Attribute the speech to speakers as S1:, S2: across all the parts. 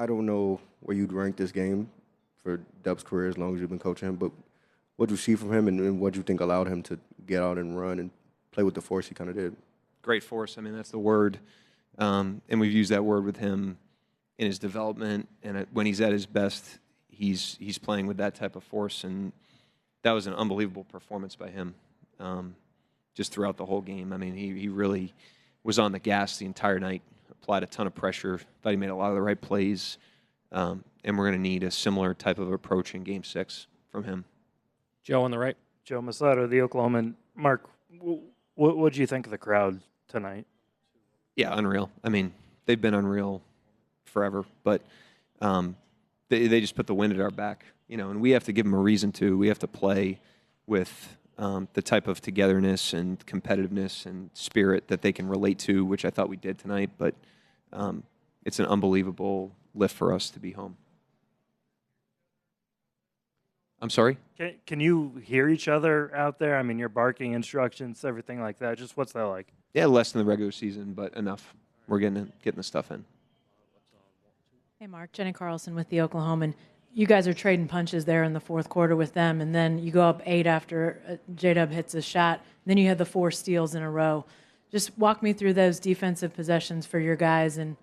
S1: I don't know where you'd rank this game for Dub's career as long as you've been coaching him, but what you see from him and what you think allowed him to get out and run and play with the force he kind of did?
S2: Great force. I mean, that's the word. And we've used that word with him in his development. And when he's at his best, he's playing with that type of force. And that was an unbelievable performance by him just throughout the whole game. I mean, he really was on the gas the entire night, applied a ton of pressure, thought he made a lot of the right plays. And we're going to need a similar type of approach in Game 6 from him.
S3: Joe on the right.
S4: Joe Masato, the Oklahoman. Mark, what did you think of the crowd tonight?
S2: Yeah, unreal. I mean, they've been unreal forever, but they just put the wind at our back, and we have to give them a reason to. We have to play with the type of togetherness and competitiveness and spirit that they can relate to, which I thought we did tonight, but it's an unbelievable lift for us to be home. I'm sorry?
S4: Can you hear each other out there? I mean, you're barking instructions, everything like that. Just what's that like?
S2: Yeah, less than the regular season, but enough. We're getting the stuff in.
S5: Hey, Mark. Jenny Carlson with the Oklahoman. You guys are trading punches there in the fourth quarter with them, and then you go up 8 after Jdub hits a shot. Then you had the 4 steals in a row. Just walk me through those defensive possessions for your guys and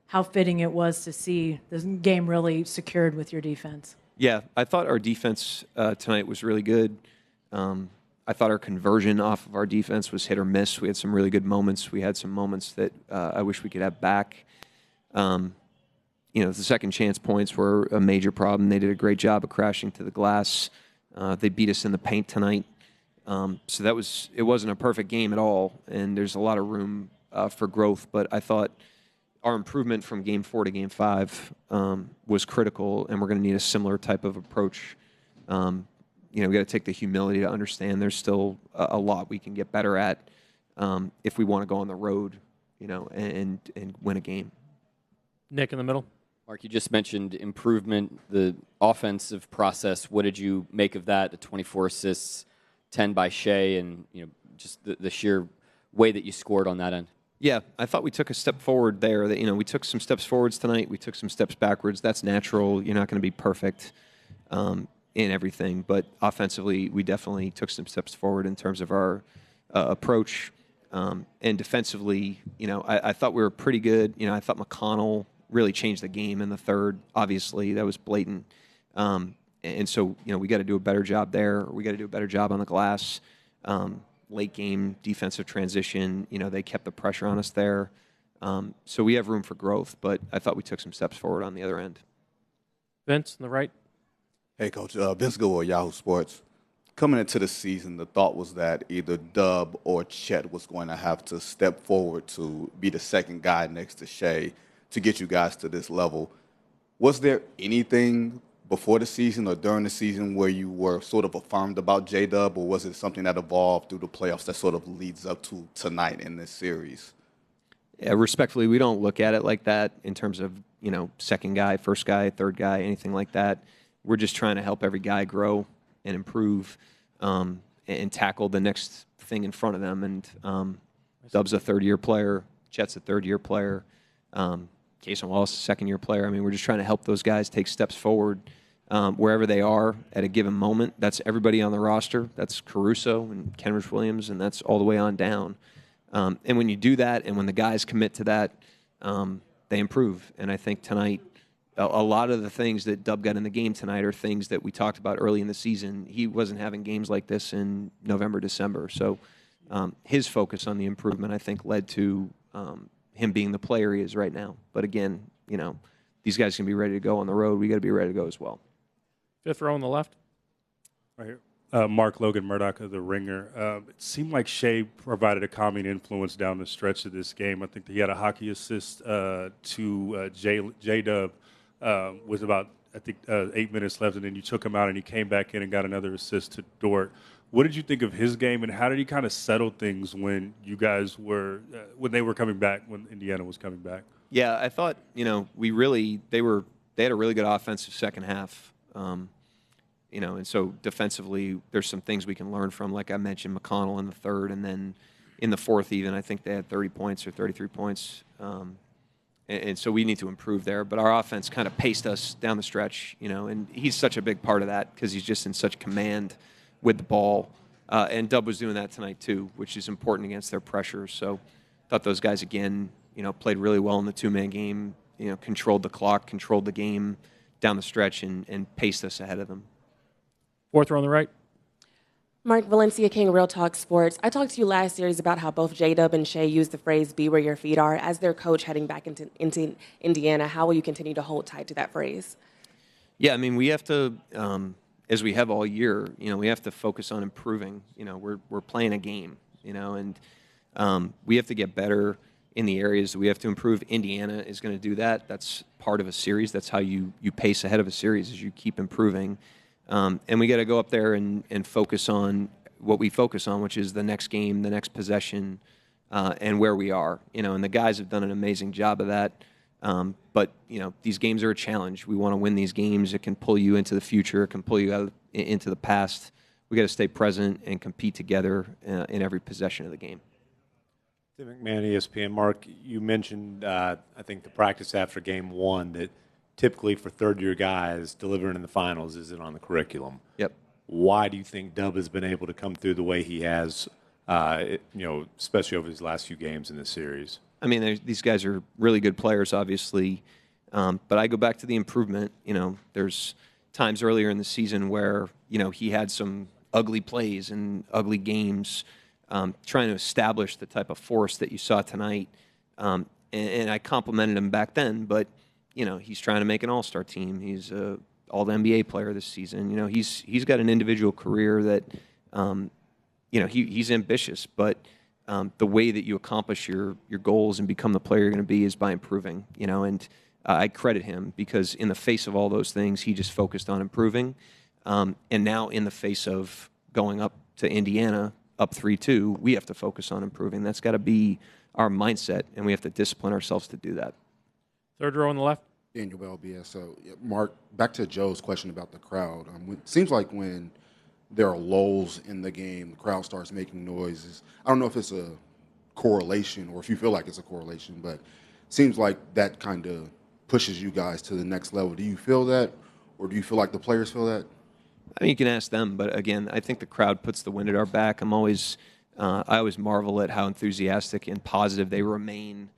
S5: how fitting it was to see the game really secured with your defense.
S2: Yeah, I thought our defense tonight was really good. I thought our conversion off of our defense was hit or miss. We had some really good moments. We had some moments that I wish we could have back. The second chance points were a major problem. They did a great job of crashing to the glass. They beat us in the paint tonight. So it wasn't a perfect game at all, and there's a lot of room for growth. But I thought our improvement from Game 4 to Game 5 was critical, and we're going to need a similar type of approach. We got to take the humility to understand there's still a lot we can get better at if we want to go on the road, and win a game.
S3: Nick in the middle.
S6: Mark, you just mentioned improvement, the offensive process. What did you make of that? The 24 assists, 10 by Shea, and just the sheer way that you scored on that end.
S2: Yeah, I thought we took a step forward there. That we took some steps forwards tonight. We took some steps backwards. That's natural. You're not going to be perfect in everything, but offensively, we definitely took some steps forward in terms of our approach. And defensively, I thought we were pretty good. I thought McConnell really changed the game in the third. Obviously, that was blatant. And so, we got to do a better job there. We got to do a better job on the glass. Late game defensive transition, they kept the pressure on us there. So we have room for growth, but I thought we took some steps forward on the other end.
S3: Vince on the right.
S7: Hey, Coach. Vince Goodwill, Yahoo Sports. Coming into the season, the thought was that either Dub or Chet was going to have to step forward to be the second guy next to Shea to get you guys to this level. Was there anything before the season or during the season where you were sort of affirmed about Jdub, or was it something that evolved through the playoffs that sort of leads up to tonight in this series?
S2: Yeah, respectfully, we don't look at it like that in terms of, second guy, first guy, third guy, anything like that. We're just trying to help every guy grow and improve and tackle the next thing in front of them. And Dub's a third-year player. Chet's a third-year player. Kason Wallace, a second-year player. I mean, we're just trying to help those guys take steps forward wherever they are at a given moment. That's everybody on the roster. That's Caruso and Kenrich Williams, and that's all the way on down. And when you do that and when the guys commit to that, they improve. And I think tonight, a lot of the things that Dub got in the game tonight are things that we talked about early in the season. He wasn't having games like this in November, December. So his focus on the improvement, I think, led to him being the player he is right now. But again, these guys can be ready to go on the road. We got to be ready to go as well.
S3: Fifth row on the left.
S8: Right here. Mark Logan Murdoch of The Ringer. It seemed like Shea provided a calming influence down the stretch of this game. I think that he had a hockey assist to Jdub with about, 8 minutes left, and then you took him out and he came back in and got another assist to Dort. What did you think of his game, and how did he kind of settle things when you guys were when they were coming back, when Indiana was coming back?
S2: Yeah, I thought they had a really good offensive second half. And so defensively, there's some things we can learn from. Like I mentioned, McConnell in the third, and then in the fourth even, I think they had 30 points or 33 points. and so we need to improve there. But our offense kind of paced us down the stretch, and he's such a big part of that because he's just in such command with the ball. And Dub was doing that tonight too, which is important against their pressure. So I thought those guys, again, played really well in the two-man game, controlled the clock, controlled the game down the stretch, and paced us ahead of them.
S3: Fourth row on the right.
S9: Mark, Valencia King, Real Talk Sports. I talked to you last series about how both Jdub and Shea used the phrase, be where your feet are. As their coach heading back into Indiana, how will you continue to hold tight to that phrase?
S2: Yeah, I mean, we have to, as we have all year, we have to focus on improving. We're playing a game, and we have to get better in the areas that we have to improve. Indiana is going to do that. That's part of a series. That's how you pace ahead of a series, is you keep improving. And we got to go up there and focus on what we focus on, which is the next game, the next possession, and where we are. And the guys have done an amazing job of that. But these games are a challenge. We want to win these games. It can pull you into the future. It can pull you out into the past. We got to stay present and compete together in every possession of the game.
S10: Tim McMahon, ESPN. Mark, you mentioned, I think, the practice after game one that typically for third-year guys, delivering in the finals isn't on the curriculum.
S2: Yep.
S10: Why do you think Dub has been able to come through the way he has, especially over these last few games in this series?
S2: I mean, these guys are really good players, obviously. But I go back to the improvement. There's times earlier in the season where, he had some ugly plays and ugly games, trying to establish the type of force that you saw tonight. And I complimented him back then, but he's trying to make an all-star team. He's a all-NBA player this season. He's got an individual career that, he's ambitious. But the way that you accomplish your goals and become the player you're going to be is by improving. And I credit him because in the face of all those things, he just focused on improving. And now in the face of going up to Indiana, up 3-2, we have to focus on improving. That's got to be our mindset, and we have to discipline ourselves to do that.
S3: Third row on the left.
S11: Daniel LBS. So, Mark, back to Joe's question about the crowd. It seems like when there are lulls in the game, the crowd starts making noises. I don't know if it's a correlation or if you feel like it's a correlation, but it seems like that kind of pushes you guys to the next level. Do you feel that, or do you feel like the players feel that?
S2: I mean, you can ask them, but again, I think the crowd puts the wind at our back. I always marvel at how enthusiastic and positive they remain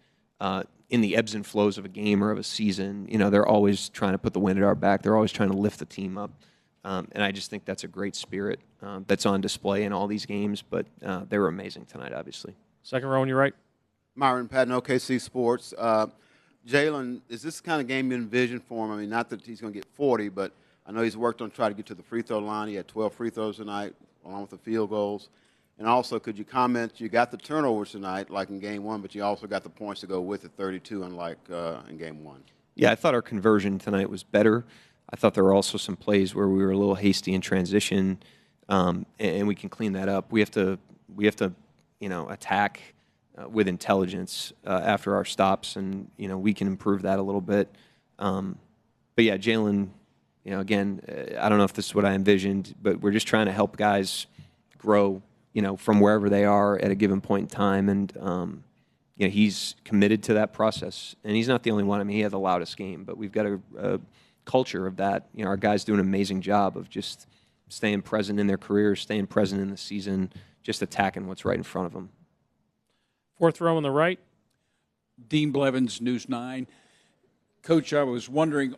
S2: in the ebbs and flows of a game or of a season. They're always trying to put the wind at our back. They're always trying to lift the team up. And I just think that's a great spirit that's on display in all these games. But they were amazing tonight, obviously.
S3: Second row on your right.
S12: Myron Patton, OKC Sports. Jalen, is this the kind of game you envision for him? I mean, not that he's going to get 40, but I know he's worked on trying to get to the free throw line. He had 12 free throws tonight, along with the field goals. And also, could you comment, you got the turnovers tonight, like in Game 1, but you also got the points to go with it, 32, unlike in Game 1.
S2: Yeah, I thought our conversion tonight was better. I thought there were also some plays where we were a little hasty in transition, and we can clean that up. We have to attack with intelligence after our stops, and, we can improve that a little bit. But, yeah, Jalen, again, I don't know if this is what I envisioned, but we're just trying to help guys grow, from wherever they are at a given point in time. And, he's committed to that process. And he's not the only one. I mean, he had the loudest game, but we've got a culture of that. Our guys do an amazing job of just staying present in their careers, staying present in the season, just attacking what's right in front of them.
S3: Fourth row on the right.
S13: Dean Blevins, News 9. Coach, I was wondering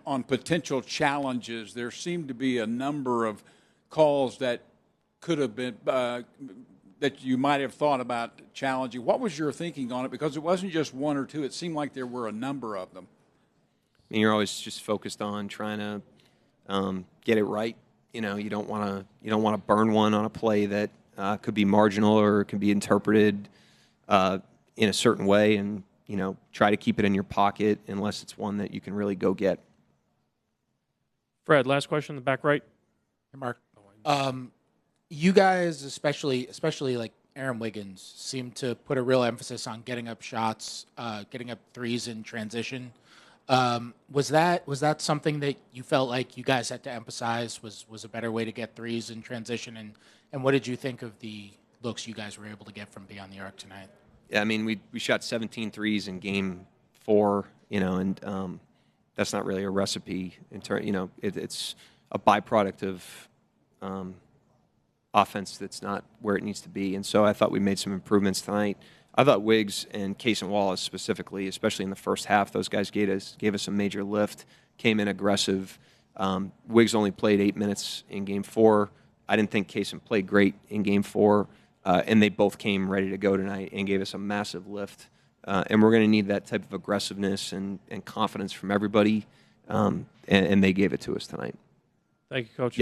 S13: on potential challenges. There seemed to be a number of calls that could have been that you might have thought about challenging. What was your thinking on it? Because it wasn't just one or two. It seemed like there were a number of them.
S2: I mean, you're always just focused on trying to get it right. You don't want to burn one on a play that could be marginal or it can be interpreted in a certain way, and try to keep it in your pocket unless it's one that you can really go get.
S3: Fred, last question in the back right.
S14: Hey, Mark. You guys, especially like Aaron Wiggins, seem to put a real emphasis on getting up shots, getting up threes in transition. Was that something that you felt like you guys had to emphasize was a better way to get threes in transition? And what did you think of the looks you guys were able to get from beyond the arc tonight?
S2: Yeah, I mean, we shot 17 threes in Game 4, and that's not really a recipe it's a byproduct of offense that's not where it needs to be. And so I thought we made some improvements tonight. I thought Wiggs and Case and Wallace specifically, especially in the first half, those guys gave us a major lift, came in aggressive. Wiggs only played 8 minutes in Game 4. I didn't think Kaysen played great in Game 4, and they both came ready to go tonight and gave us a massive lift. And we're going to need that type of aggressiveness and confidence from everybody, and they gave it to us tonight.
S3: Thank you, Coach.
S2: Yep.